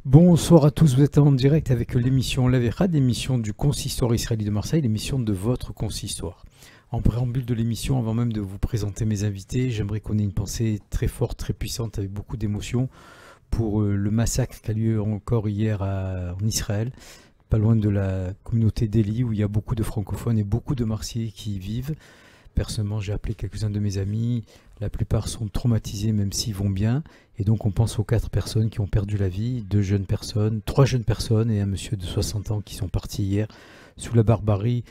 Bonsoir à tous, vous êtes en direct avec l'émission L'Averad, l'émission du Consistoire israélite de Marseille, l'émission de votre consistoire. En préambule de l'émission, avant même de vous présenter mes invités, j'aimerais qu'on ait une pensée très forte, très puissante, avec beaucoup d'émotion pour le massacre qui a lieu encore hier en Israël, pas loin de la communauté d'Eli, où il y a beaucoup de francophones et beaucoup de Marseillais qui y vivent. Personnellement, j'ai appelé quelques-uns de mes amis. La plupart sont traumatisés, même s'ils vont bien. Et donc, on pense aux 4 personnes qui ont perdu la vie, 2 jeunes personnes, 3 jeunes personnes et un monsieur de 60 ans qui sont partis hier sous la barbarie.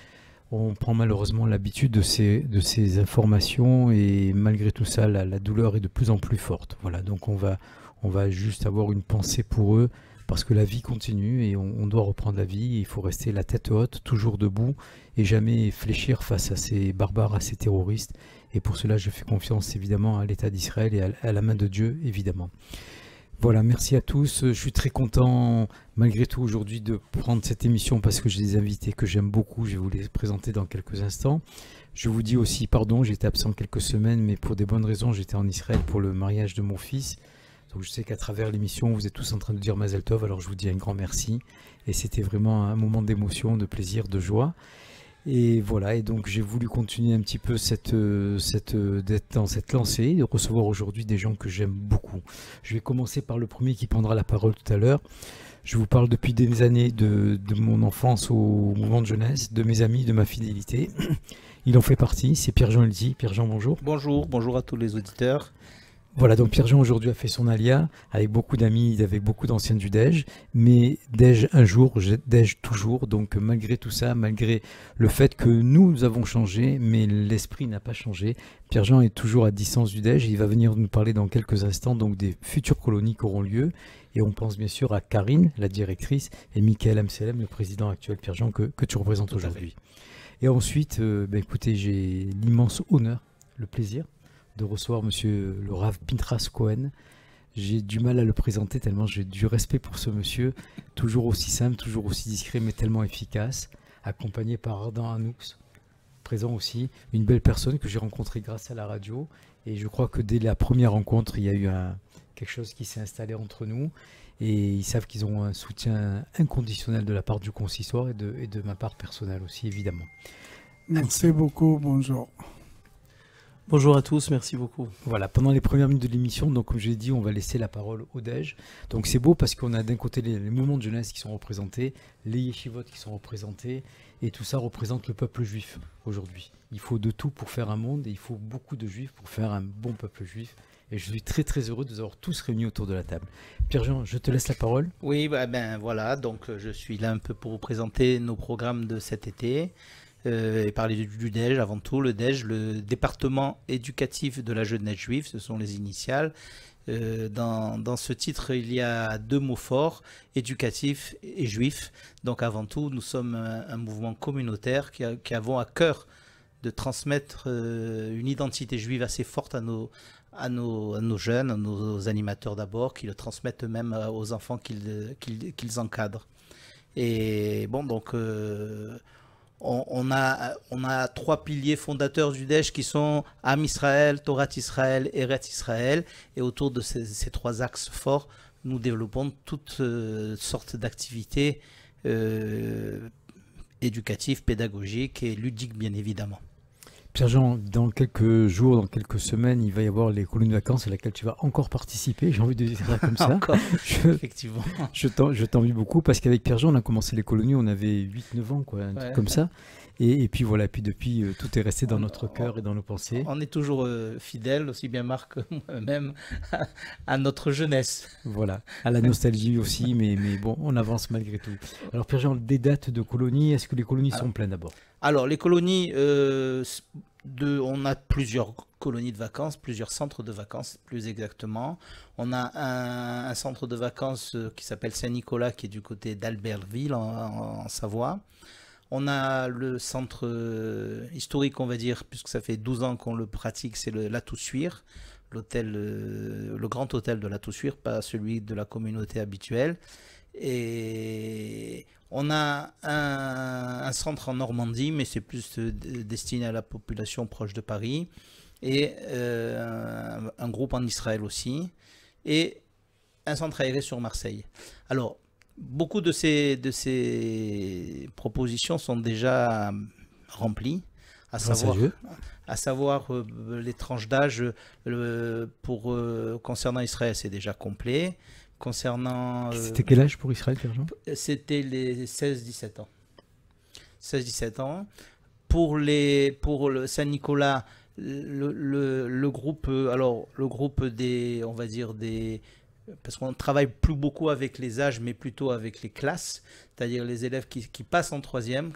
On prend malheureusement l'habitude de ces informations et malgré tout ça, la douleur est de plus en plus forte. Voilà, donc on va juste avoir une pensée pour eux parce que la vie continue et on doit reprendre la vie. Il faut rester la tête haute, toujours debout et jamais fléchir face à ces barbares, à ces terroristes. Et pour cela, je fais confiance évidemment à l'État d'Israël et à la main de Dieu, évidemment. Voilà, merci à tous. Je suis très content, malgré tout, aujourd'hui de prendre cette émission parce que j'ai des invités que j'aime beaucoup. Je vais vous les présenter dans quelques instants. Je vous dis aussi pardon, j'étais absent quelques semaines, mais pour des bonnes raisons, j'étais en Israël pour le mariage de mon fils. Donc je sais qu'à travers l'émission, vous êtes tous en train de dire Mazel Tov, alors je vous dis un grand merci. Et c'était vraiment un moment d'émotion, de plaisir, de joie. Et voilà, et donc j'ai voulu continuer un petit peu d'être dans cette lancée, de recevoir aujourd'hui des gens que j'aime beaucoup. Je vais commencer par le premier qui prendra la parole tout à l'heure. Je vous parle depuis des années de mon enfance au mouvement de jeunesse, de mes amis, de ma fidélité. Il en fait partie, c'est Pierre-Jean Elty. Pierre-Jean, bonjour. Bonjour, bonjour à tous les auditeurs. Voilà, donc Pierre-Jean aujourd'hui a fait son alia avec beaucoup d'amis, avec beaucoup d'anciens du DEJ, mais DEJ un jour, DEJ toujours, donc malgré tout ça, malgré le fait que nous avons changé, mais l'esprit n'a pas changé, Pierre-Jean est toujours à distance du DEJ, il va venir nous parler dans quelques instants donc des futures colonies qui auront lieu, et on pense bien sûr à Karine, la directrice, et Michael Amselem, le président actuel, Pierre-Jean, que tu représentes aujourd'hui. Et ensuite, écoutez, j'ai l'immense honneur, le plaisir, de recevoir monsieur le Rav Pinchas Cohen. J'ai du mal à le présenter tellement j'ai du respect pour ce monsieur, toujours aussi simple, toujours aussi discret, mais tellement efficace, accompagné par Ardan Hanoux, présent aussi, une belle personne que j'ai rencontrée grâce à la radio, et je crois que dès la première rencontre, il y a eu quelque chose qui s'est installé entre nous, et ils savent qu'ils ont un soutien inconditionnel de la part du consistoire et de ma part personnelle aussi, évidemment. Merci beaucoup, bonjour. Bonjour à tous, merci beaucoup. Voilà, pendant les premières minutes de l'émission, donc comme je l'ai dit, on va laisser la parole au DEJ. Donc c'est beau parce qu'on a d'un côté les mouvements de jeunesse qui sont représentés, les yeshivot qui sont représentés, et tout ça représente le peuple juif aujourd'hui. Il faut de tout pour faire un monde, et il faut beaucoup de juifs pour faire un bon peuple juif. Et je suis très très heureux de vous avoir tous réunis autour de la table. Pierre-Jean, je te laisse la parole. Oui, voilà, donc je suis là un peu pour vous présenter nos programmes de cet été. Et parler du DEJ avant tout. Le DEJ, le département éducatif de la jeunesse juive, ce sont les initiales. Dans ce titre, il y a 2 mots forts, éducatif et juif. Donc avant tout, nous sommes un mouvement communautaire qui avons à cœur de transmettre une identité juive assez forte à nos jeunes, à nos animateurs d'abord, qui le transmettent eux-mêmes aux enfants qu'ils encadrent. Et bon, donc... On a 3 piliers fondateurs du DEJ qui sont Am Israël, Torah Israël, Eretz Israël. Et autour de ces 3 axes forts, nous développons toutes sortes d'activités éducatives, pédagogiques et ludiques, bien évidemment. Pierre-Jean, dans quelques jours, dans quelques semaines, il va y avoir les colonies de vacances à laquelle tu vas encore participer. J'ai envie de dire ça comme ça. Encore, effectivement. Je t'envie beaucoup parce qu'avec Pierre-Jean, on a commencé les colonies, on avait 8-9 ans, quoi, un truc comme ça. Et puis voilà, puis depuis, tout est resté dans notre cœur et dans nos pensées. On est toujours fidèles, aussi bien Marc que moi-même, à notre jeunesse. Voilà, à la nostalgie aussi, mais bon, on avance malgré tout. Alors Pierre-Jean, des dates de colonies, est-ce que les colonies sont pleines d'abord? Alors, les colonies, on a plusieurs colonies de vacances, plusieurs centres de vacances, plus exactement. On a un centre de vacances qui s'appelle Saint-Nicolas, qui est du côté d'Albertville, en Savoie. On a le centre historique, on va dire, puisque ça fait 12 ans qu'on le pratique, c'est la Toussuire, le grand hôtel de la Toussuire, pas celui de la communauté habituelle. Et on a un centre en Normandie, mais c'est plus destiné à la population proche de Paris. Et un groupe en Israël aussi. Et un centre aéré sur Marseille. Alors, beaucoup de ces propositions sont déjà remplies, à savoir les tranches d'âge concernant Israël, c'est déjà complet. Concernant... C'était quel âge pour Israël, Pierre-Jean? C'était les 16-17 ans. 16-17 ans. Pour le Saint-Nicolas, le groupe, le groupe des, on va dire parce qu'on ne travaille plus beaucoup avec les âges, mais plutôt avec les classes, c'est-à-dire les élèves qui passent en troisième,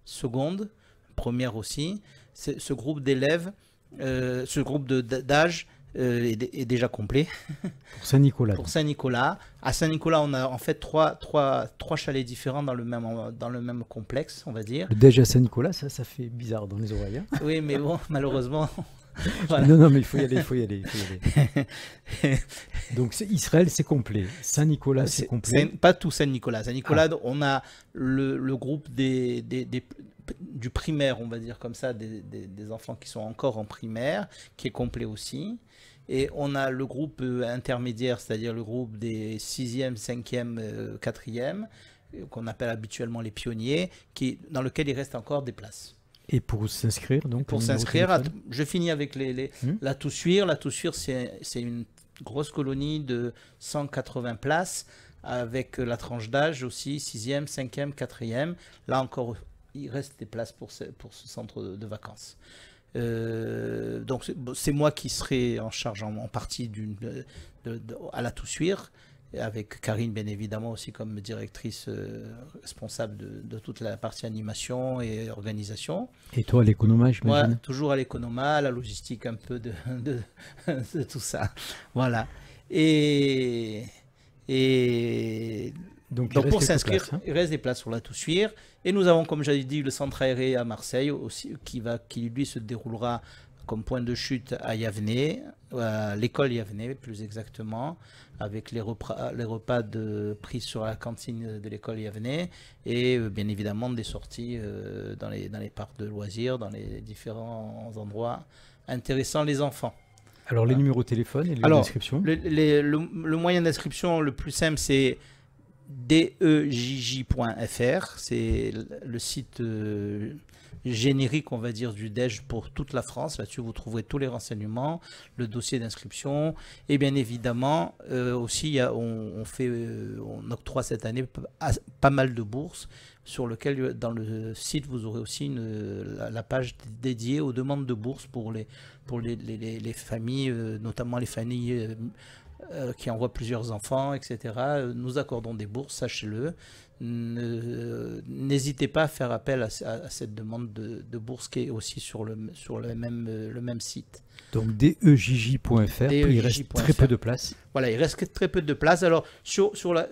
seconde, première aussi. Ce groupe d'élèves, ce groupe d'âge est déjà complet. Pour Saint-Nicolas. Pour Saint-Nicolas. À Saint-Nicolas, on a en fait trois chalets différents dans le même complexe, on va dire. Le déj à Saint-Nicolas, ça fait bizarre dans les oreilles. Hein. Oui, mais bon, malheureusement... Voilà. Non, mais il faut y aller. Donc Israël, c'est complet. Saint-Nicolas, c'est complet. Pas tout Saint-Nicolas. Saint-Nicolas, on a le groupe du primaire, on va dire comme ça, des enfants qui sont encore en primaire, qui est complet aussi. Et on a le groupe intermédiaire, c'est-à-dire le groupe des 6e, 5e, 4e, qu'on appelle habituellement les pionniers, dans lequel il reste encore des places. Et pour s'inscrire, donc pour s'inscrire, je finis avec la Toussuire. La Toussuire, c'est une grosse colonie de 180 places, avec la tranche d'âge aussi, 6e, 5e, 4e. Là encore, il reste des places pour ce centre de vacances. Donc c'est moi qui serai en charge en partie à la Toussuire, avec Karine bien évidemment aussi comme directrice responsable de toute la partie animation et organisation. Et toi à l'économa, j'imagine? Moi, toujours à l'économa, la logistique un peu de tout ça. Voilà. Et donc pour s'inscrire, il reste des places sur la Toussuire. Et nous avons, comme j'avais dit, le centre aéré à Marseille aussi, qui lui se déroulera comme point de chute à Yavne, à l'école Yavne plus exactement, avec les repas pris sur la cantine de l'école Yavne et bien évidemment des sorties dans les parcs de loisirs, dans les différents endroits intéressant les enfants. Alors les numéros de téléphone et les inscriptions. Le moyen d'inscription le plus simple, c'est dejj.fr, c'est le site générique, on va dire, du DEJ pour toute la France. Là-dessus, vous trouverez tous les renseignements, le dossier d'inscription. Et bien évidemment, aussi, on octroie cette année pas mal de bourses, sur lequel, dans le site, vous aurez aussi la page dédiée aux demandes de bourses pour les familles, notamment les familles qui envoient plusieurs enfants, etc. Nous accordons des bourses, sachez-le. N'hésitez pas à faire appel à cette demande de bourse qui est aussi sur le même site. Donc dejj.fr, il reste très peu de place. Voilà, il reste très peu de place. Alors sur la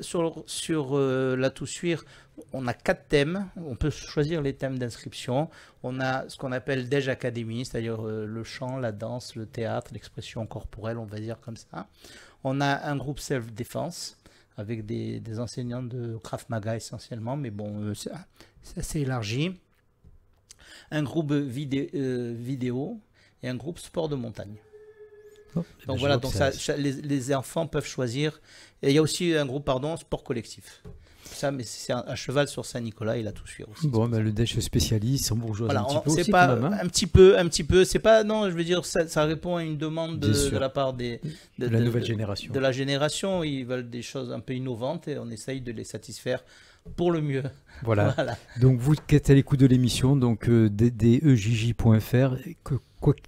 Toussuire, on a 4 thèmes. On peut choisir les thèmes d'inscription. On a ce qu'on appelle DEJ Academy, c'est-à-dire le chant, la danse, le théâtre, l'expression corporelle, on va dire comme ça. On a un groupe self-défense avec des enseignants de Krav Maga essentiellement, mais bon, c'est assez élargi. Un groupe vidéo et un groupe sport de montagne. Oh, donc voilà, donc les enfants peuvent choisir. Et il y a aussi un groupe, sport collectif. Ça, mais c'est à cheval sur Saint-Nicolas et la Toussuire aussi. Bon, le DEJ se spécialise, en bourgeois voilà, un petit peu aussi, pas, quand même, hein. un petit peu. C'est pas, non, je veux dire, ça répond à une demande de la part de la nouvelle génération. De la génération, ils veulent des choses un peu innovantes et on essaye de les satisfaire pour le mieux. Voilà. Donc vous qui êtes à l'écoute de l'émission, donc dejj.fr,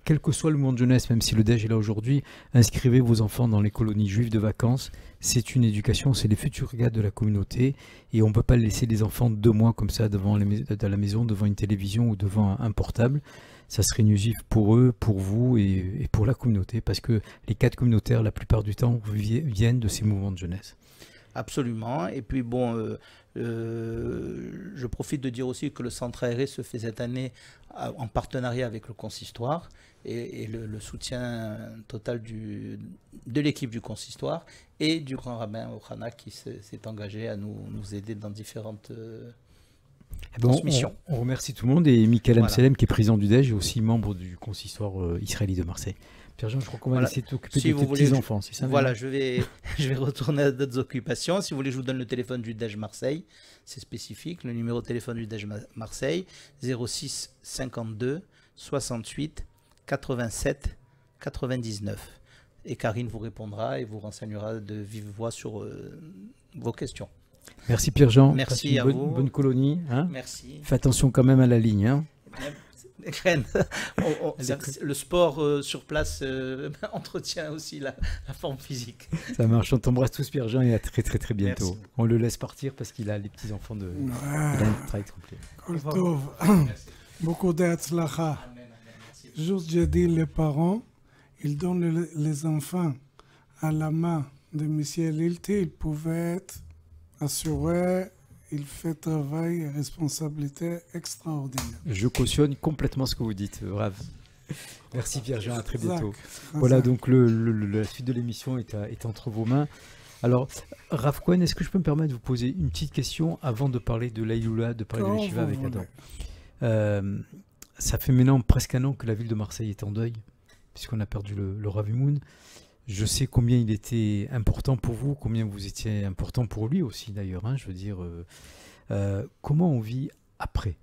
quel que soit le mouvement de jeunesse, même si le DEJ est là aujourd'hui, inscrivez vos enfants dans les colonies juives de vacances. C'est une éducation, c'est les futurs gars de la communauté et on ne peut pas laisser les enfants 2 mois comme ça dans la maison, devant une télévision ou devant un portable. Ça serait nusif pour eux, pour vous et pour la communauté, parce que les cadres communautaires, la plupart du temps, viennent de ces mouvements de jeunesse. Absolument. Et puis bon, je profite de dire aussi que le centre aéré se fait cette année en partenariat avec le consistoire et le soutien total de l'équipe du consistoire et du grand rabbin Ohana qui s'est engagé à nous aider dans différentes transmissions. On remercie tout le monde et Michael Amselem qui est président du DEJ et aussi membre du consistoire israélite de Marseille. Pierre-Jean, je crois qu'on va Voilà. essayer de t'occuper Si de vous tes voulez, petits-enfants, c'est ça? Voilà, je vais retourner à d'autres occupations. Si vous voulez, je vous donne le téléphone du DEJ Marseille. C'est spécifique. Le numéro de téléphone du DEJ Marseille, 06 52 68 87 99. Et Karine vous répondra et vous renseignera de vive voix sur vos questions. Merci Pierre-Jean. Merci à vous. Bonne colonie. Hein. Merci. Fais attention quand même à la ligne. Hein. Le sport sur place entretient aussi la forme physique. Ça marche. On t'embrasse tous Pierre-Jean et à très très très bientôt. Merci. On le laisse partir parce qu'il a les petits-enfants de... Il a un travail complet. Kol tov. Beaucoup d'Atzlacha. Juste, j'ai dit, les parents, ils donnent les enfants à la main de M. Lilti. Ils pouvaient être assurés. Il fait travail et responsabilité extraordinaire. Je cautionne complètement ce que vous dites, Rav. Merci Pierre-Jean, à très bientôt. Zach. Voilà, donc la suite de l'émission est entre vos mains. Alors, Rav Cohen, est-ce que je peux me permettre de vous poser une petite question avant de parler de l'Aïloula, de parler de Quand l'Yeshiva vous avec Adam? voulez. Ça fait maintenant presque un an que la ville de Marseille est en deuil, puisqu'on a perdu le Rav Imoun. Je sais combien il était important pour vous, combien vous étiez important pour lui aussi d'ailleurs. Hein, je veux dire, comment on vit après?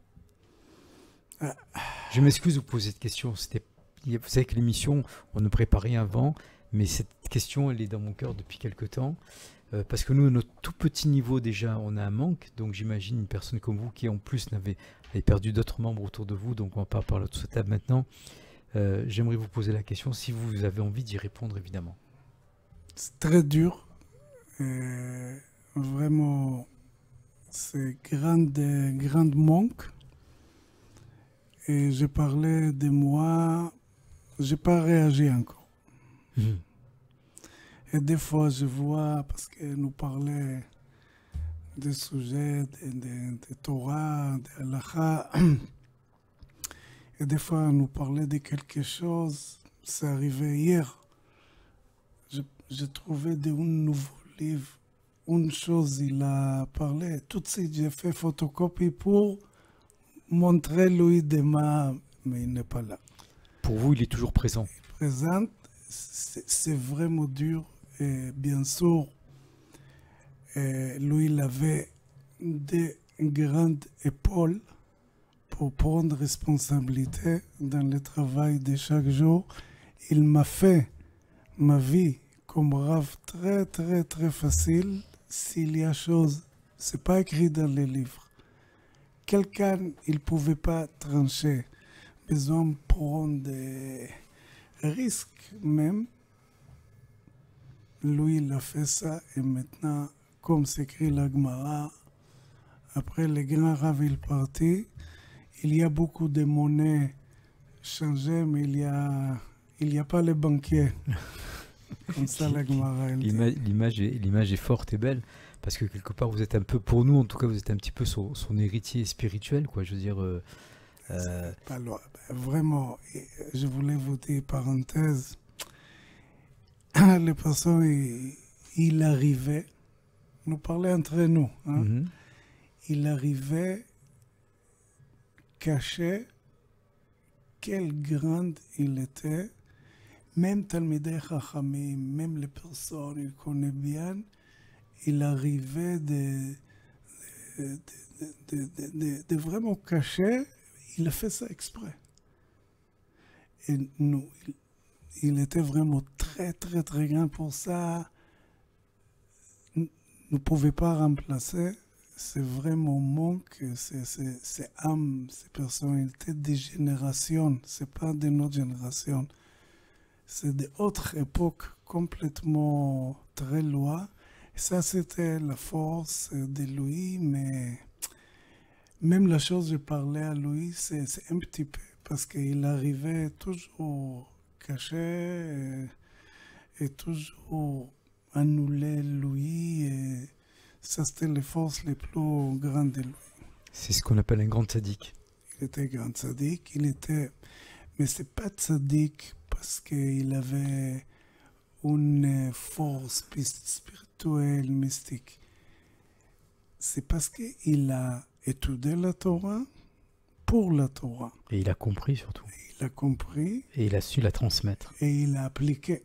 Je m'excuse de vous poser cette question. Vous savez que l'émission, on ne prépare rien avant, mais cette question, elle est dans mon cœur depuis quelque temps. Parce que nous, à notre tout petit niveau déjà, on a un manque. Donc j'imagine une personne comme vous qui en plus avait perdu d'autres membres autour de vous. Donc on va pas parler de cette table maintenant. J'aimerais vous poser la question, si vous avez envie d'y répondre, évidemment. C'est très dur. Vraiment, c'est grand manque. Et j'ai parlé de moi, j'ai pas réagi encore. Et des fois, je vois, parce que nous parlait des sujets de Torah, de Halakha, et des fois, nous parlait de quelque chose, c'est arrivé hier. J'ai trouvé un nouveau livre, une chose, il a parlé. Tout de suite, j'ai fait photocopie pour montrer lui demain, mais il n'est pas là. Pour vous, il est toujours présent. Présente, c'est vraiment dur. Et bien sûr, lui, il avait des grandes épaules pour prendre responsabilité dans le travail de chaque jour. Il m'a fait ma vie comme Rav très, très, très facile. S'il y a chose, c'est pas écrit dans les livres. Quelqu'un, il pouvait pas trancher. Besoin de prendre des risques même. Lui, il a fait ça et maintenant, comme s'écrit la Gemara, après le grand Rav est parti, il y a beaucoup de monnaies changées, mais il y a pas les banquiers. Comme ça, la Gemara. L'image est forte et belle, parce que quelque part, vous êtes un peu, pour nous en tout cas, vous êtes un petit peu son héritier spirituel, quoi. Je veux dire... Pas loin. Vraiment, je voulais vous dire, parenthèse, les personnes, il arrivait, nous parlait entre nous, hein, il arrivait caché quel grand il était, même Talmidei Chachamim, même les personnes qu'il connaît bien, il arrivait de vraiment cacher. Il a fait ça exprès. Et nous, il était vraiment très, très, très grand pour ça. Nous ne pouvions pas remplacer. C'est vraiment manque. C'est âme, ces personnes. Il était des générations. Ce n'est pas de notre génération. C'est d'autres époques complètement très loin. Et ça, c'était la force de lui, mais... Même la chose, je parlais à lui, c'est un petit peu, parce qu'il arrivait toujours caché et toujours annulé lui. Et ça, c'était les forces les plus grandes de lui. C'est ce qu'on appelle un grand tzaddik. Il était grand tzaddik, mais c'est pas tzaddik parce qu'il avait une force spirituelle, mystique. C'est parce qu'il a étudié la Torah, pour la Torah. Et il a compris surtout. Il a compris. Et il a su la transmettre. Et il a appliqué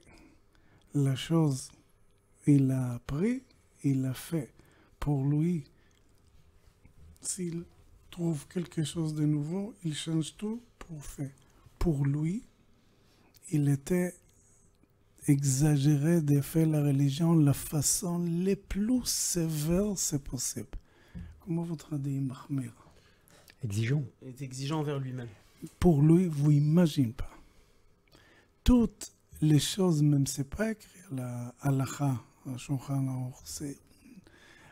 la chose. Il a appris, il a fait. Pour lui, s'il trouve quelque chose de nouveau, il change tout pour faire. Pour lui, il était exagéré de faire la religion de la façon la plus sévère c'est possible. Comment vous traduisez Mahmir? Exigeant. Il est exigeant envers lui-même. Pour lui, vous imaginez pas. Toutes les choses, même c'est pas écrit la halakha, à Shulchan Aruch, c'est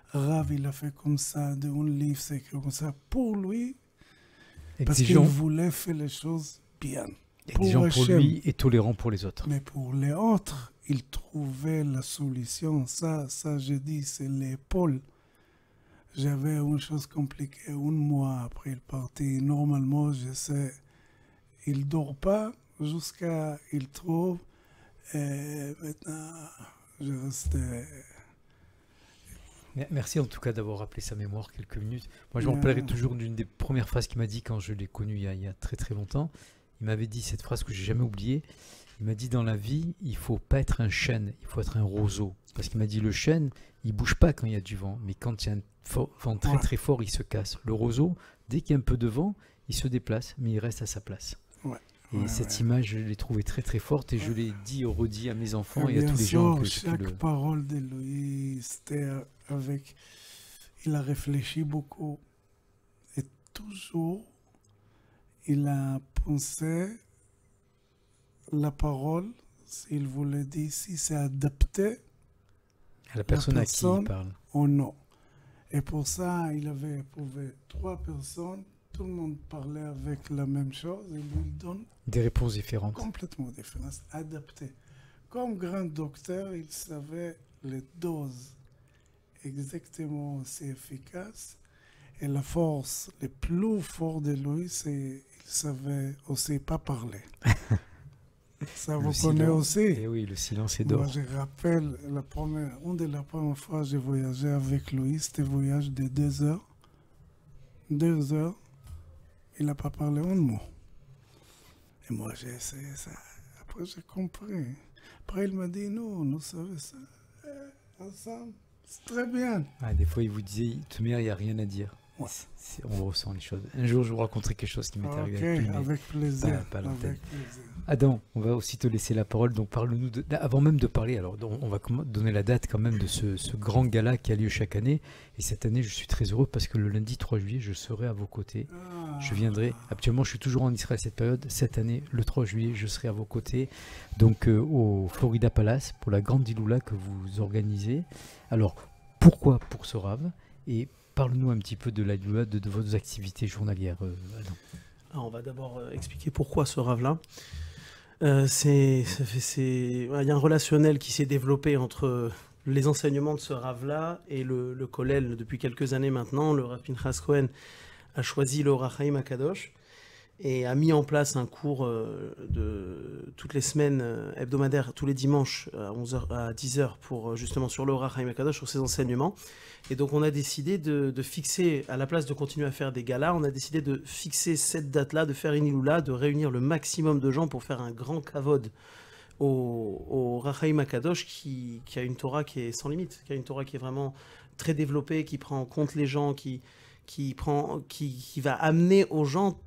Rav, il a fait comme ça, de un livre, c'est écrit comme ça. Pour lui, parce qu'il voulait faire les choses bien. Exigeant pour lui et tolérant pour les autres. Mais pour les autres, il trouvait la solution. Ça je dis, c'est l'épaule. J'avais une chose compliquée, un mois après il partit. Normalement, je sais, il dort pas jusqu'à il trouve. Et maintenant, je restais. Merci en tout cas d'avoir rappelé sa mémoire quelques minutes. Moi, je me rappellerai toujours d'une des premières phrases qu'il m'a dit quand je l'ai connu il y a très très longtemps. Il m'avait dit cette phrase que j'ai jamais oubliée. Il m'a dit dans la vie, il faut pas être un chêne, il faut être un roseau. Parce qu'il m'a dit le chêne, il bouge pas quand il y a du vent, mais quand il y a un vent très très fort, il se casse. Le roseau, dès qu'il y a un peu de vent, il se déplace, mais il reste à sa place. Et cette image, je l'ai trouvée très très forte et je l'ai dit et redit à mes enfants et à tous les gens. Que chaque parole de lui, c'était avec... Il a réfléchi beaucoup et toujours, il a pensé la parole, s'il voulait dire, si c'est adapté à la personne à qui il parle. Ou non. Et pour ça, il avait éprouvé 3 personnes. Tout le monde parlait avec la même chose et lui donne des réponses différentes. Complètement différentes, adaptées. Comme grand docteur, il savait les doses exactement aussi efficaces. Et la force, le plus fort de lui, c'est qu'il savait aussi pas parler. Ça vous connaît aussi. Et oui, le silence est d'or. Moi, je rappelle, une de la première fois que j'ai voyagé avec lui, c'était un voyage de 2 heures. 2 heures. Il n'a pas parlé un mot. Et moi, j'ai essayé ça. Après, j'ai compris. Après, il m'a dit, non, nous savons ça. Ensemble, c'est très bien. Des fois, il vous disait, il n'y a rien à dire. Ouais. On ressent les choses. Un jour, je vous raconterai quelque chose qui m'est arrivé avec plaisir. Pas Adam, on va aussi te laisser la parole. Donc, parle-nous avant même de parler. Alors, on va donner la date quand même de ce grand gala qui a lieu chaque année. Et cette année, je suis très heureux parce que le lundi 3 juillet, je serai à vos côtés. Je viendrai. Actuellement, je suis toujours en Israël cette période. Cette année, le 3 juillet, je serai à vos côtés. Donc, au Florida Palace pour la grande Iloula que vous organisez. Alors, pourquoi pour ce rave? Et parle-nous un petit peu de la Iloula, de vos activités journalières, Adam. Alors, on va d'abord expliquer pourquoi ce rave-là. Il y a un relationnel qui s'est développé entre les enseignements de ce rave-là et le kollel depuis quelques années maintenant. Le Rav Pinchas Cohen a choisi le Orach Chaim HaKadosh et a mis en place un cours de toutes les semaines hebdomadaires, tous les dimanches à 10h pour justement sur le Orach Chaim HaKadosh, sur ses enseignements. Et donc on a décidé de fixer, à la place de continuer à faire des galas, on a décidé de fixer cette date-là, de faire une Iloula, de réunir le maximum de gens pour faire un grand kavod au Orach Chaim HaKadosh qui a une Torah qui est sans limite, qui a une Torah qui est vraiment très développée, qui prend en compte les gens, qui va amener aux gens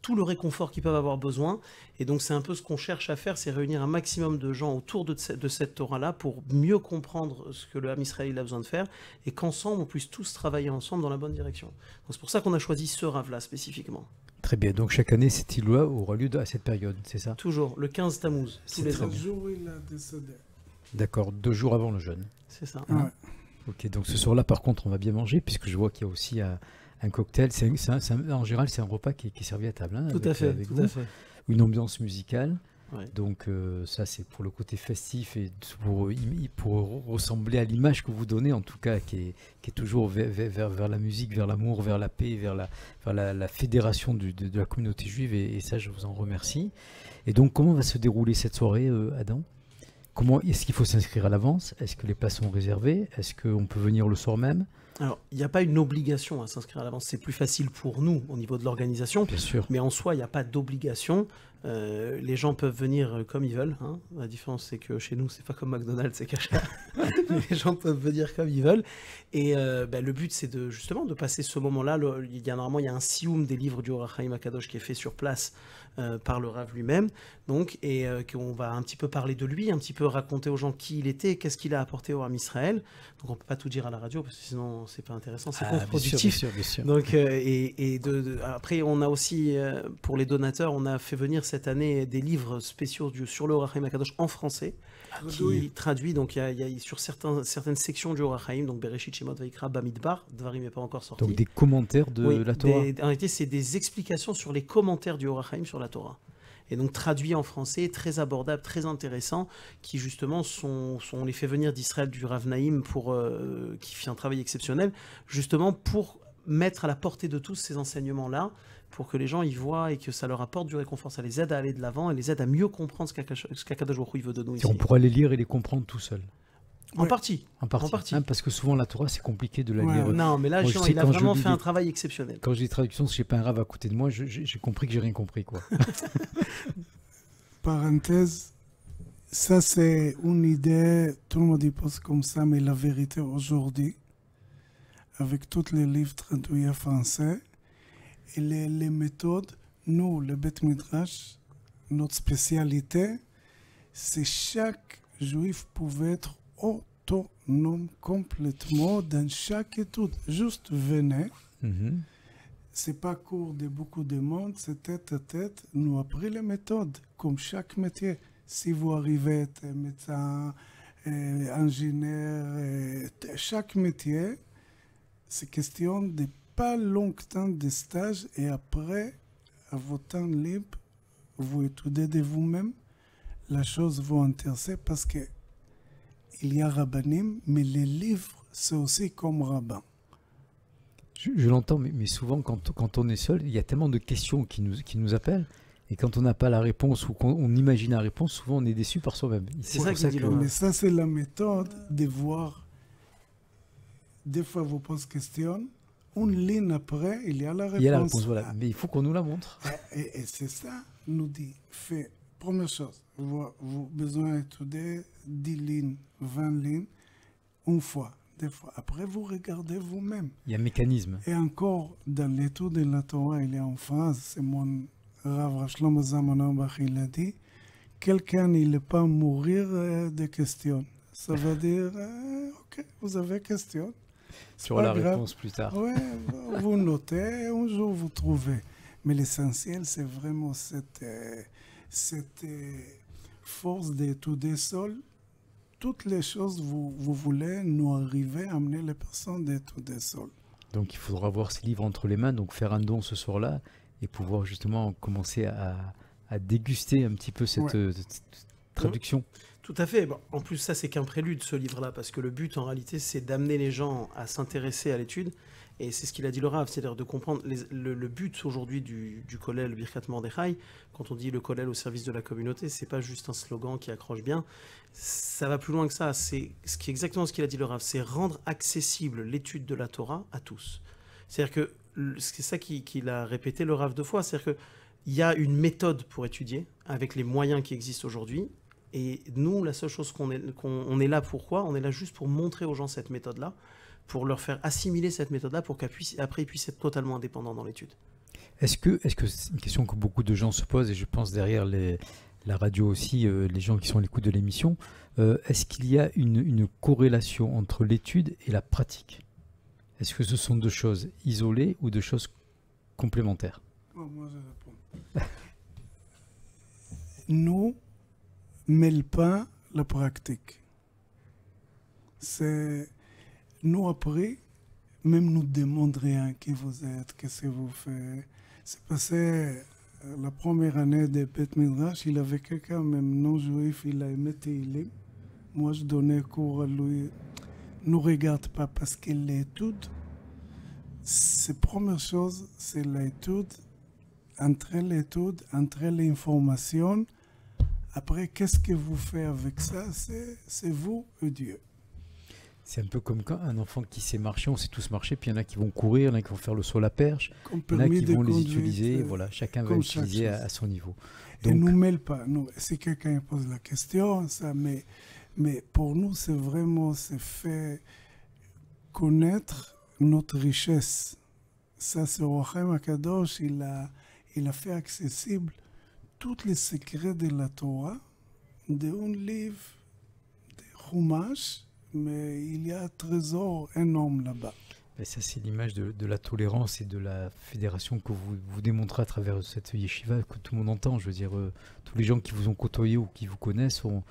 tout le réconfort qu'ils peuvent avoir besoin. Et donc c'est un peu ce qu'on cherche à faire, c'est réunir un maximum de gens autour de cette Torah-là pour mieux comprendre ce que le Ham Israël a besoin de faire et qu'ensemble on puisse tous travailler ensemble dans la bonne direction. Donc c'est pour ça qu'on a choisi ce rave-là spécifiquement. Très bien, donc chaque année cette Iloula aura lieu à cette période, c'est ça? Toujours, le 15 Tammuz, tous les ans. Le jour où il a décédé. D'accord, 2 jours avant le jeûne. C'est ça. Ouais. Ok, donc ce soir-là par contre on va bien manger puisque je vois qu'il y a aussi un cocktail, en général c'est un repas qui est servi à table. Hein, tout à fait. Une ambiance musicale, ouais. Donc ça c'est pour le côté festif et pour ressembler à l'image que vous donnez en tout cas qui est toujours vers la musique, vers l'amour, vers la paix, vers la fédération de la communauté juive et ça je vous en remercie. Et donc comment va se dérouler cette soirée, Adam? Comment est-ce qu'il faut s'inscrire à l'avance? Est-ce que les places sont réservées? Est-ce qu'on peut venir le soir même? Alors, il n'y a pas une obligation à s'inscrire à l'avance. C'est plus facile pour nous au niveau de l'organisation. Bien sûr. Mais en soi, il n'y a pas d'obligation. Les gens peuvent venir comme ils veulent. Hein. La différence, c'est que chez nous, c'est pas comme McDonald's, c'est cachère. Les gens peuvent venir comme ils veulent. Et le but, c'est justement de passer ce moment-là. Normalement, il y a un sioum des livres du Or HaChaim Akadosh qui est fait sur place par le Rav lui-même. Donc, et qu'on va un petit peu parler de lui, un petit peu raconter aux gens qui il était, qu'est-ce qu'il a apporté au Ham Israël. Donc, on ne peut pas tout dire à la radio parce que sinon, c'est pas intéressant, c'est contre-productif. Bien sûr. Donc, après, on a aussi, pour les donateurs, on a fait venir cette année des livres spéciaux sur le Or HaChaim Akadosh en français, qui traduit. Donc, il y a sur certaines sections du Or HaChaim, donc Bereshit, Shemot, Vaikra, Bamidbar, Dvarim n'est pas encore sorti. Donc des commentaires de la Torah. En réalité, c'est des explications sur les commentaires du Or HaChaim sur la Torah. Et donc traduit en français, très abordable, très intéressant, qui justement on les fait venir d'Israël du Rav Naïm qui fait un travail exceptionnel, justement pour mettre à la portée de tous ces enseignements-là, pour que les gens y voient et que ça leur apporte du réconfort, ça les aide à aller de l'avant et les aide à mieux comprendre ce qu'Akadosh Baruch Hu veut de nous ici. On pourra les lire et les comprendre tout seul. En partie. Hein, parce que souvent la Torah c'est compliqué de la lire. Non, mais là, il a vraiment fait un travail exceptionnel. Quand j'ai des traductions, si j'ai pas un rave à côté de moi, j'ai compris que j'ai rien compris, quoi. Parenthèse, ça c'est une idée, tout le monde y pense comme ça, mais la vérité aujourd'hui, avec tous les livres traduits en français, et les méthodes, nous, le Beth Midrash, notre spécialité, c'est chaque juif pouvait être autonome complètement dans chaque étude. Juste venez. C'est pas cours de beaucoup de monde, c'est tête à tête. Nous appris les méthodes, comme chaque métier. Si vous arrivez à être médecin, ingénieur, chaque métier, c'est question de pas longtemps de stage et après, à votre temps libre, vous étudiez de vous-même. La chose vous intéresse parce que il y a rabbanim, mais les livres, c'est aussi comme rabbin. Je l'entends, mais souvent, quand on est seul, il y a tellement de questions qui nous appellent, et quand on n'a pas la réponse ou qu'on imagine la réponse, souvent on est déçu par soi-même. C'est ça que Mais ça, c'est la méthode de voir. Des fois, vous posez question, une ligne après, il y a la réponse. Il y a la réponse, voilà. Mais il faut qu'on nous la montre. Et c'est ça, nous dit, fait. Première chose, vous avez besoin d'étudier 10 lignes, 20 lignes, une fois, deux fois. Après, vous regardez vous-même. Il y a un mécanisme. Et encore, dans l'étude de la Torah, il y a une phrase, c'est mon Rav Shlomo Zalman Auerbach, il a dit, quelqu'un, il n'est pas mourir de questions. Ça veut dire, ok, vous avez question. Tu auras la réponse plus tard. Oui, vous notez, un jour vous trouvez. Mais l'essentiel, c'est vraiment cette force d'étudier seul. Toutes les choses, vous voulez nous arriver à amener les personnes d'étudier seul. Donc il faudra avoir ces livres entre les mains, donc faire un don ce soir-là et pouvoir justement commencer à déguster un petit peu cette traduction. Tout à fait. Bon, en plus, ça, c'est qu'un prélude, ce livre-là, parce que le but, en réalité, c'est d'amener les gens à s'intéresser à l'étude. Et c'est ce qu'il a dit le Rav, c'est-à-dire de comprendre le but aujourd'hui du Kollel Birkat Mordechai. Quand on dit le Kollel au service de la communauté, c'est pas juste un slogan qui accroche bien. Ça va plus loin que ça. C'est exactement ce qu'il a dit le Rav, c'est rendre accessible l'étude de la Torah à tous. C'est-à-dire que c'est ça qu'il a répété le Rav 2 fois. C'est-à-dire qu'il y a une méthode pour étudier avec les moyens qui existent aujourd'hui. Et nous, la seule chose qu'on est là, pourquoi ? On est là juste pour montrer aux gens cette méthode-là, pour leur faire assimiler cette méthode-là, pour qu'après ils puissent être totalement indépendants dans l'étude. Est-ce que c'est une question que beaucoup de gens se posent, et je pense derrière la radio aussi, les gens qui sont à l'écoute de l'émission, est-ce qu'il y a une corrélation entre l'étude et la pratique ? Est-ce que ce sont deux choses isolées ou deux choses complémentaires ? Moi, je réponds. Nous, mêle pas la pratique. C'est nous après, même nous demande rien qui vous êtes, qu'est-ce que vous faites. C'est passé la première année de Beth Midrash, il avait quelqu'un, même non-juif, il a aimé Teilim. Moi, je donnais cours à lui. Ne regarde pas parce que l'étude, c'est première chose, c'est l'étude, entre l'étude, entre l'information, Après, qu'est-ce que vous faites avec ça? C'est vous et Dieu. C'est un peu comme quand un enfant qui sait marcher, on sait tous marcher, puis il y en a qui vont courir, il y en a qui vont faire le saut à la perche, Comme il y en a permis qui de vont les conduite, utiliser, voilà, chacun va comme chaque utiliser chose. à son niveau. Et Donc, nous mêle pas. Nous, si quelqu'un pose la question, ça, mais pour nous, c'est vraiment, c'est fait connaître notre richesse. Ça, c'est Rochaim Akadosh, il a fait accessible tous les secrets de la Torah, d'un livre, des Chumash, mais il y a un trésor énorme là-bas. ben ça, c'est l'image de la tolérance et de la fédération que vous démontrez à travers cette yeshiva que tout le monde entend. Je veux dire, tous les gens qui vous ont côtoyé ou qui vous connaissent ont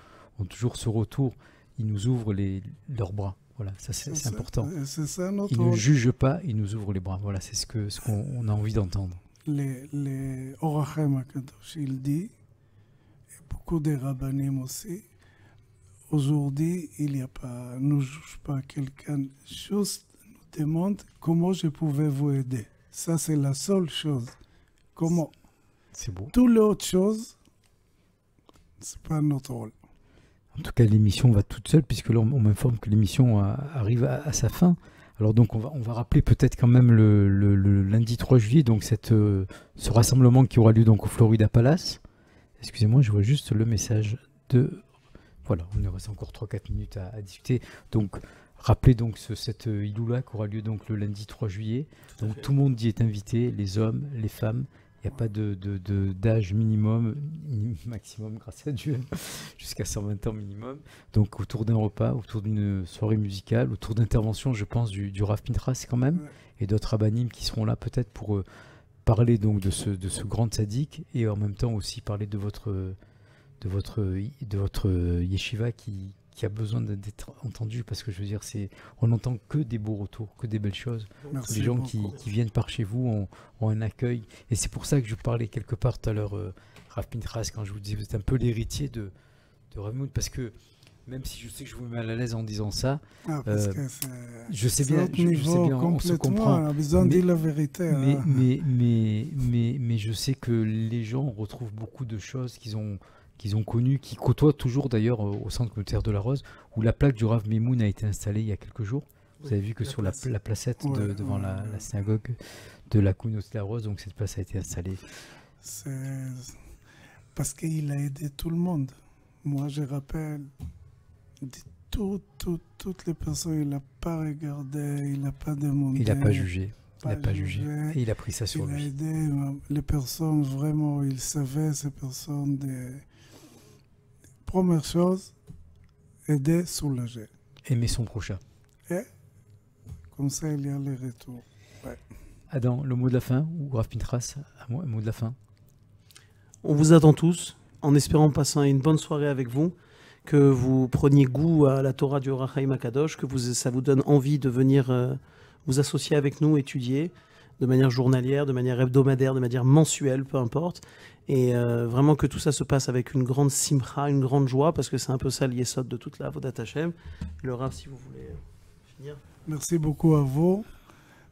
toujours ce retour. Ils nous ouvrent leurs bras. Voilà, ça c'est important. C'est ça notre Ils ne jugent pas, ils nous ouvrent les bras. Voilà, c'est ce qu'on a envie d'entendre. Les Orachem Akadosh, il dit, et beaucoup de rabbanim aussi, aujourd'hui, il n'y a pas, ne juge pas quelqu'un, juste nous demande comment je pouvais vous aider. Ça, c'est la seule chose. Comment? C'est beau. Toutes les autres choses, c'est pas notre rôle. En tout cas, l'émission va toute seule, puisque là, on m'informe que l'émission arrive à sa fin. Alors donc, on va rappeler peut-être quand même le lundi 3 juillet, donc ce rassemblement qui aura lieu donc au Florida Palace. Excusez-moi, je vois juste le message de... Voilà, on nous reste encore 3-4 minutes à discuter. Donc, rappelez donc cette Iloula qui aura lieu donc le lundi 3 juillet. Donc, tout le monde y est invité, les hommes, les femmes. Il n'y a pas d'âge minimum, ni maximum, grâce à Dieu, jusqu'à 120 ans minimum. Donc autour d'un repas, autour d'une soirée musicale, autour d'interventions, je pense, du Rav Pinchas quand même, et d'autres rabbinim qui seront là peut-être pour parler donc de ce grand tzaddik, et en même temps aussi parler de votre yeshiva qui a besoin d'être entendu, parce que je veux dire, on n'entend que des beaux retours, que des belles choses. Merci Les gens beaucoup. qui viennent par chez vous ont un accueil. Et c'est pour ça que je parlais quelque part tout à l'heure, Rav Pinchas, quand je vous dis vous êtes un peu l'héritier de Rav Moud, parce que même si je sais que je vous mets mal à l'aise en disant ça, Parce que je sais c'est bien, autre je sais niveau bien, on se complètement, comprend. on a besoin de dire la vérité. hein. Mais je sais que les gens retrouvent beaucoup de choses qu'ils ont connues, qui côtoient toujours d'ailleurs au centre communautaire de la Rose, où la plaque du Rav Meimoun a été installée il y a quelques jours. Vous avez vu que sur la placette devant la synagogue de la communauté de la Rose, donc cette place a été installée. C'est parce qu'il a aidé tout le monde. Moi, je rappelle toutes les personnes, il n'a pas regardé, il n'a pas demandé. Il n'a pas jugé. Il n'a pas jugé. jugé. Et il a pris ça sur Il a lui. aidé les personnes, vraiment, il savait ces personnes. Première chose, aider, soulager. Aimer son prochain. Et comme ça, il y a les retours. Adam, le mot de la fin, ou Rav Pinchas, un mot de la fin. On vous attend tous, en espérant passer une bonne soirée avec vous, que vous preniez goût à la Torah du Or HaChaim Akadosh, que ça vous donne envie de venir vous associer avec nous, étudier de manière journalière, de manière hebdomadaire, de manière mensuelle, peu importe. Et vraiment que tout ça se passe avec une grande simcha, une grande joie, parce que c'est un peu ça l'yesod de toute la Avodat Hashem. Le Rav, si vous voulez finir. Merci beaucoup à vous.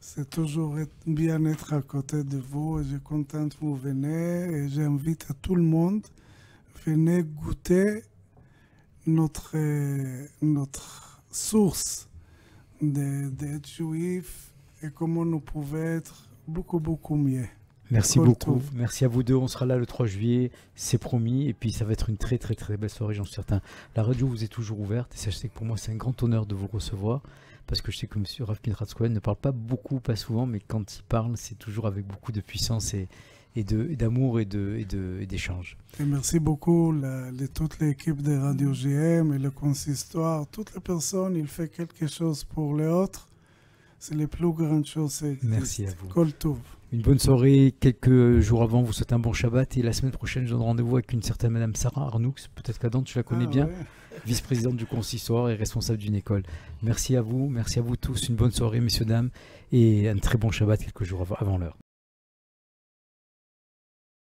C'est toujours bien être à côté de vous. Je suis content que vous venez et j'invite à tout le monde, venez goûter notre source d'être juif et comment nous pouvons être beaucoup mieux. Merci beaucoup. Merci à vous deux. On sera là le 3 juillet, c'est promis. Et puis ça va être une très belle soirée, j'en suis certain. La radio vous est toujours ouverte. Et sachez que pour moi, c'est un grand honneur de vous recevoir. Parce que je sais que M. Rav Pinchas Cohen ne parle pas beaucoup, pas souvent, mais quand il parle, c'est toujours avec beaucoup de puissance et d'amour et d'échange. Et merci beaucoup toute l'équipe de Radio GM et le consistoire. Toutes les personnes, il fait quelque chose pour les autres. C'est les plus grandes choses. Merci à vous. Kol Tov. Une bonne soirée. Quelques jours avant, vous souhaite un bon Shabbat. Et la semaine prochaine, je donne rendez-vous avec une certaine Madame Sarah Arnoux. Peut-être qu'Adam, tu la connais bien. Ouais. Vice-présidente du consistoire et responsable d'une école. Merci à vous tous. Une bonne soirée, messieurs, dames. Et un très bon Shabbat quelques jours avant l'heure.